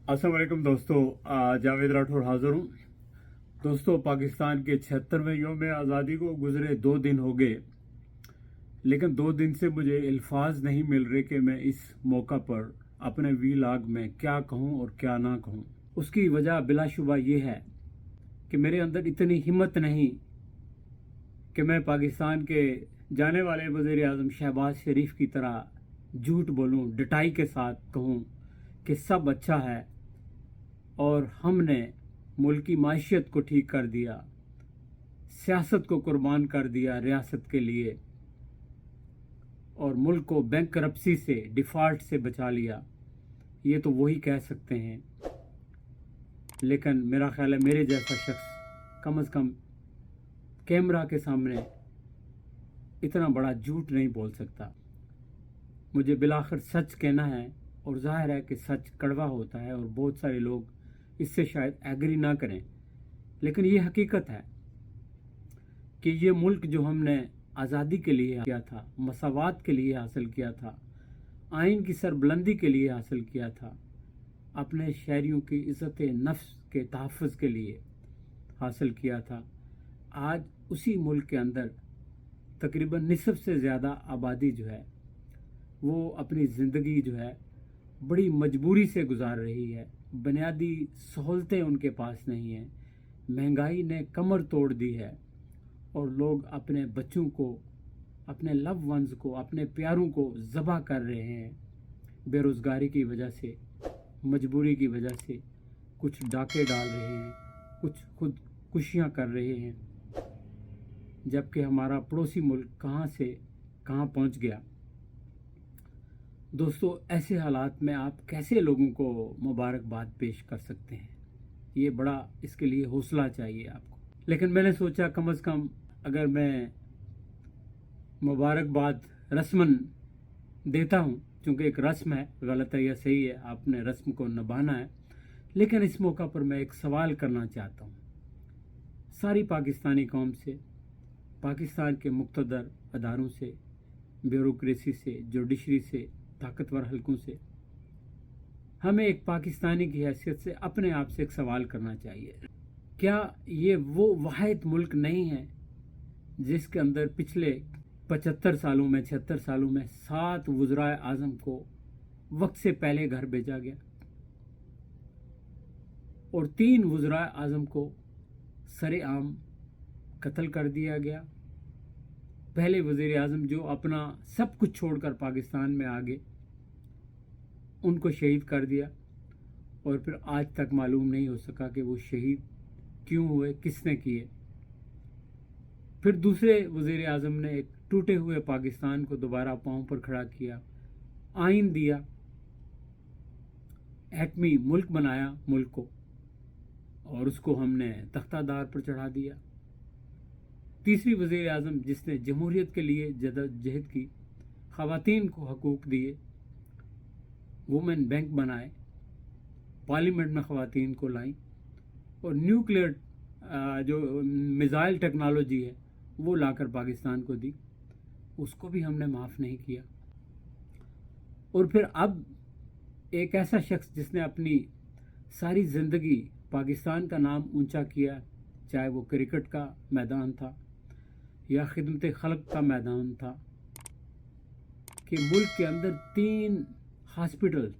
अस्सलाम वालेकुम दोस्तों, जावेद राठौर हाजिर हूँ। दोस्तों, पाकिस्तान के 76वें योम आज़ादी को गुजरे 2 दिन हो गए, लेकिन 2 दिन से मुझे अल्फाज नहीं मिल रहे कि मैं इस मौका पर अपने वीलाग में क्या कहूँ और क्या ना कहूँ। उसकी वजह बिलाशुबा ये है कि मेरे अंदर इतनी हिम्मत नहीं कि मैं पाकिस्तान के जाने वाले वज़ीर आज़म शहबाज शरीफ की तरह झूठ बोलूँ, डटाई के साथ कहूँ कि सब अच्छा है और हमने मुल्क की माशियत को ठीक कर दिया, सियासत को कुर्बान कर दिया रियासत के लिए, और मुल्क को बैंक करप्सी से, डिफ़ॉल्ट से बचा लिया। ये तो वही कह सकते हैं, लेकिन मेरा ख्याल है मेरे जैसा शख्स कम से कम कैमरा के सामने इतना बड़ा झूठ नहीं बोल सकता। मुझे बिलाखिर सच कहना है, और जाहिर है कि सच कड़वा होता है और बहुत सारे लोग इससे शायद एग्री ना करें, लेकिन ये हकीकत है कि ये मुल्क जो हमने आज़ादी के लिए किया था, मसावात के लिए हासिल किया था, आइन की सरबुलंदी के लिए हासिल किया था, अपने शहरियों की इज़्ज़त नफ्स के तहफ़्फ़ुज़ के लिए हासिल किया था, आज उसी मुल्क के अंदर तकरीबन निसफ से ज़्यादा आबादी जो है वो अपनी ज़िंदगी जो है बड़ी मजबूरी से गुजार रही है। बुनियादी सहूलतें उनके पास नहीं हैं, महंगाई ने कमर तोड़ दी है, और लोग अपने बच्चों को, अपने लव वंस को, अपने प्यारों को ज़बह कर रहे हैं बेरोज़गारी की वजह से, मजबूरी की वजह से। कुछ डाके डाल रहे हैं, कुछ खुदकुशियाँ कर रहे हैं, जबकि हमारा पड़ोसी मुल्क कहाँ से कहाँ पहुँच गया। दोस्तों, ऐसे हालात में आप कैसे लोगों को मुबारकबाद पेश कर सकते हैं? ये बड़ा, इसके लिए हौसला चाहिए आपको। लेकिन मैंने सोचा कम से कम अगर मैं मुबारकबाद रस्मन देता हूँ, चूँकि एक रस्म है, गलत है या सही है, आपने रस्म को निभाना है, लेकिन इस मौका पर मैं एक सवाल करना चाहता हूँ सारी पाकिस्तानी कौम से, पाकिस्तान के मुक़्तदर अदारों से, ब्यूरोक्रेसी से, जुडिशरी से, ताकतवर हलकों से। हमें एक पाकिस्तानी की हैसियत से अपने आप से एक सवाल करना चाहिए, क्या ये वो वाहिद मुल्क नहीं है जिसके अंदर पिछले 75 सालों में, 76 सालों में 7 वज़राए आज़म को वक्त से पहले घर भेजा गया और 3 वज़राए आज़म को सरेआम कत्ल कर दिया गया। पहले वज़ीर आज़म जो अपना सब कुछ छोड़कर पाकिस्तान में आ गए, उनको शहीद कर दिया, और फिर आज तक मालूम नहीं हो सका कि वो शहीद क्यों हुए, किसने किए। फिर दूसरे वज़ीर आज़म ने एक टूटे हुए पाकिस्तान को दोबारा पांव पर खड़ा किया, आइन दिया, एटमी मुल्क बनाया मुल्क को, और उसको हमने तख्तादार पर चढ़ा दिया। तीसरी वज़ीर आज़म जिसने जमहूरियत के लिए जदोजहद की, ख़वातीन को हकूक़ दिए, वुमेन बैंक बनाए, पार्लियामेंट में ख़वातीन को लाई, और न्यूक्लियर जो मिसाइल टेक्नोलॉजी है वो लाकर पाकिस्तान को दी, उसको भी हमने माफ़ नहीं किया। और फिर अब एक ऐसा शख्स जिसने अपनी सारी ज़िंदगी पाकिस्तान का नाम ऊंचा किया, चाहे वो क्रिकेट का मैदान था या खिदमत खल्क का मैदान था, कि मुल्क के अंदर 3 हॉस्पिटल,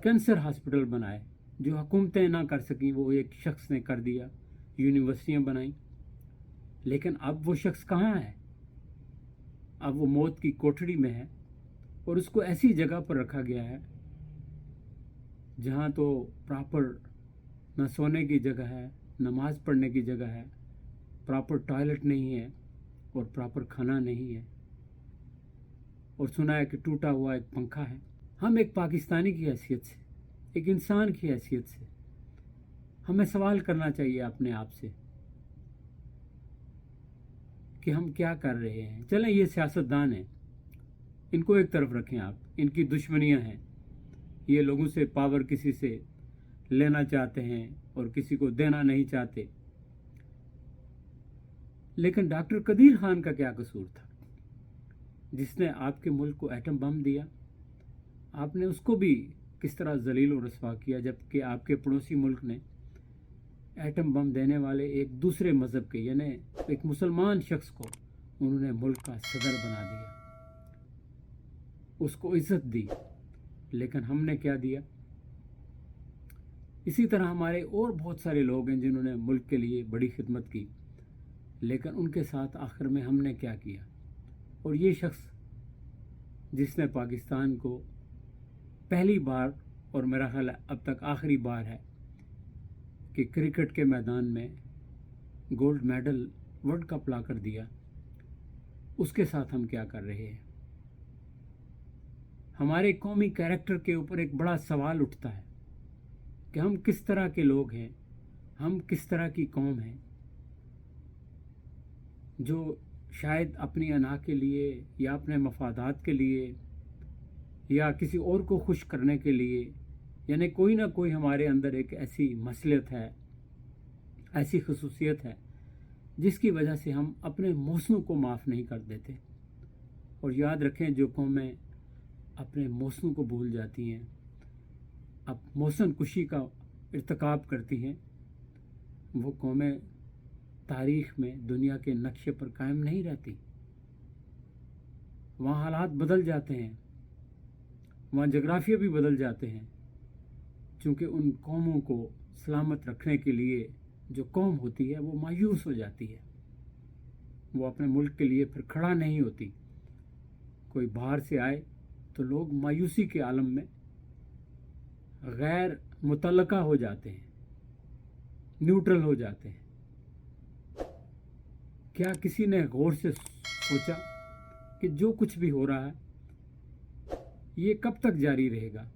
कैंसर हॉस्पिटल बनाए जो हुकूमतें ना कर सकें, वो एक शख्स ने कर दिया। यूनिवर्सिटियां बनाई, लेकिन अब वो शख्स कहाँ है? अब वो मौत की कोठड़ी में है, और उसको ऐसी जगह पर रखा गया है जहाँ तो प्रॉपर न सोने की जगह है, नमाज पढ़ने की जगह है, प्रॉपर टॉयलेट नहीं है, और प्रॉपर खाना नहीं है, और सुना है कि टूटा हुआ एक पंखा है। हम एक पाकिस्तानी की हैसियत से, एक इंसान की हैसियत से, हमें सवाल करना चाहिए अपने आप से कि हम क्या कर रहे हैं। चलें, ये सियासतदान हैं, इनको एक तरफ रखें आप, इनकी दुश्मनियां हैं, ये लोगों से पावर किसी से लेना चाहते हैं और किसी को देना नहीं चाहते। लेकिन डॉक्टर कदीर खान का क्या कसूर था, जिसने आपके मुल्क को एटम बम दिया? आपने उसको भी किस तरह जलील और रसवा किया, जबकि आपके पड़ोसी मुल्क ने एटम बम देने वाले एक दूसरे मज़हब के यानी एक मुसलमान शख्स को उन्होंने मुल्क का सदर बना दिया, उसको इज्जत दी। लेकिन हमने क्या दिया? इसी तरह हमारे और बहुत सारे लोग हैं जिन्होंने मुल्क के लिए बड़ी खिदमत की, लेकिन उनके साथ आखिर में हमने क्या किया? और ये शख्स जिसने पाकिस्तान को पहली बार और मेरा ख्याल अब तक आखिरी बार है कि क्रिकेट के मैदान में गोल्ड मेडल वर्ल्ड कप ला कर दिया, उसके साथ हम क्या कर रहे हैं? हमारे कौमी कैरेक्टर के ऊपर एक बड़ा सवाल उठता है कि हम किस तरह के लोग हैं, हम किस तरह की कौम हैं जो शायद अपनी अना के लिए या अपने मफादात के लिए या किसी और को खुश करने के लिए, यानी कोई ना कोई हमारे अंदर एक ऐसी मसलियत है, ऐसी खसूसियत है जिसकी वजह से हम अपने मौसमों को माफ़ नहीं कर देते। और याद रखें, जो कौमें अपने मौसमों को भूल जाती हैं, अब मौसम कुशी का इर्तिकाब करती हैं, वो कौमें तारीख़ में दुनिया के नक्शे पर कायम नहीं रहती। वहाँ हालात बदल जाते हैं, वहाँ जगराफिया भी बदल जाते हैं, क्योंकि उन कौमों को सलामत रखने के लिए जो कौम होती है वो मायूस हो जाती है, वो अपने मुल्क के लिए फिर खड़ा नहीं होती। कोई बाहर से आए तो लोग मायूसी के आलम में गैर मुतल्लका हो जाते हैं, न्यूट्रल हो जाते हैं। क्या किसी ने गौर से सोचा कि जो कुछ भी हो रहा है ये कब तक जारी रहेगा?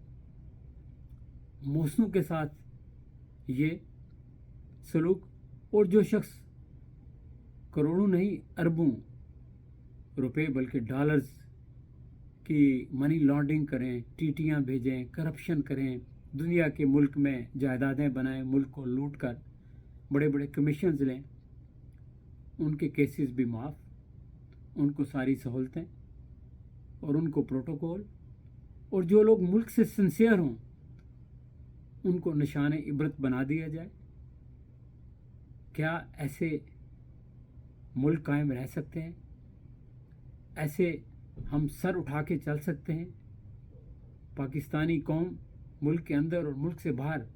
मौसमों के साथ ये सलूक, और जो शख्स करोड़ों नहीं अरबों रुपए बल्कि डॉलर्स की मनी लॉन्ड्रिंग करें, टीटियां भेजें, करप्शन करें, दुनिया के मुल्क में जायदादें बनाएं, मुल्क को लूट कर बड़े बड़े कमीशंस लें, उनके केसेस भी माफ़, उनको सारी सहूलतें और उनको प्रोटोकॉल, और जो लोग मुल्क से सिंसियर हों उनको निशान इबरत बना दिया जाए। क्या ऐसे मुल्क कायम रह सकते हैं? ऐसे हम सर उठा के चल सकते हैं? पाकिस्तानी कौम मुल्क के अंदर और मुल्क से बाहर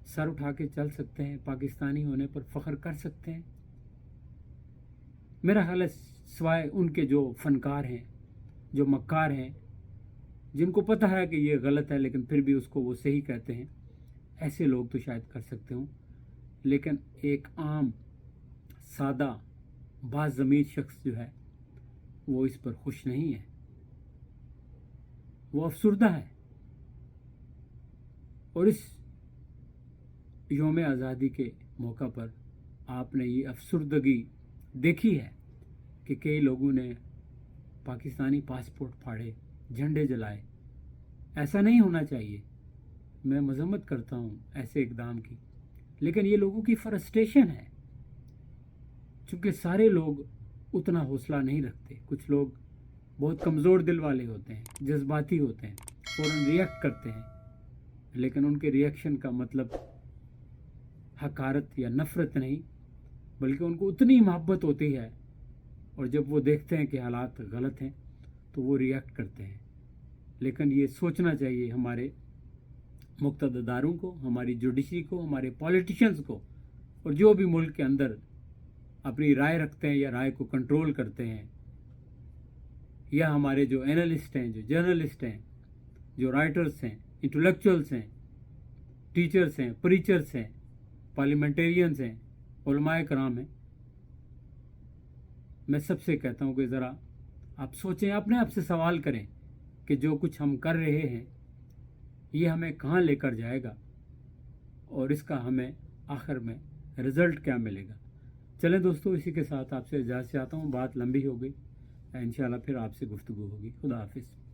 सर उठा के चल सकते हैं? पाकिस्तानी होने पर फ़ख्र कर सकते हैं? मेरा ख्याल है सिवाय उनके जो फ़नकार हैं, जो मक्कार हैं, जिनको पता है कि ये गलत है लेकिन फिर भी उसको वो सही कहते हैं, ऐसे लोग तो शायद कर सकते हों। लेकिन एक आम सादा बाज़मीर शख्स जो है वो इस पर खुश नहीं है, वो अफसुर्दा है। और इस यौम आज़ादी के मौका पर आपने ये अफसुर्दगी देखी है कि कई लोगों ने पाकिस्तानी पासपोर्ट फाड़े, झंडे जलाए। ऐसा नहीं होना चाहिए, मैं मजम्मत करता हूँ ऐसे इक़दाम की, लेकिन ये लोगों की फ्रस्ट्रेशन है, चूँकि सारे लोग उतना हौसला नहीं रखते। कुछ लोग बहुत कमज़ोर दिल वाले होते हैं, जज्बाती होते हैं, फ़ौरन रिएक्ट करते हैं, लेकिन उनके रिएक्शन का मतलब हकारत या नफ़रत नहीं, बल्कि उनको उतनी मोहब्बत होती है, और जब वो देखते हैं कि हालात गलत हैं तो वो रिएक्ट करते हैं। लेकिन ये सोचना चाहिए हमारे मुक़्तदारों को, हमारी जुडिशरी को, हमारे पॉलिटिशियंस को, और जो भी मुल्क के अंदर अपनी राय रखते हैं या राय को कंट्रोल करते हैं, या हमारे जो एनालिस्ट हैं, जो जर्नलिस्ट हैं, जो राइटर्स हैं, इंटेलेक्चुअल्स हैं, टीचर्स हैं, प्रीचर्स हैं, पार्लियामेंटेरियंस हैं, उलमाए कराम हैं, मैं सबसे कहता हूँ कि ज़रा आप सोचें, अपने आप से सवाल करें कि जो कुछ हम कर रहे हैं ये हमें कहाँ लेकर जाएगा और इसका हमें आखिर में रिज़ल्ट क्या मिलेगा। चलें दोस्तों, इसी के साथ आपसे इजाज़त चाहता हूँ, बात लंबी हो गई, इंशाल्लाह फिर आपसे गुफ्तगू होगी। खुदा हाफिज़।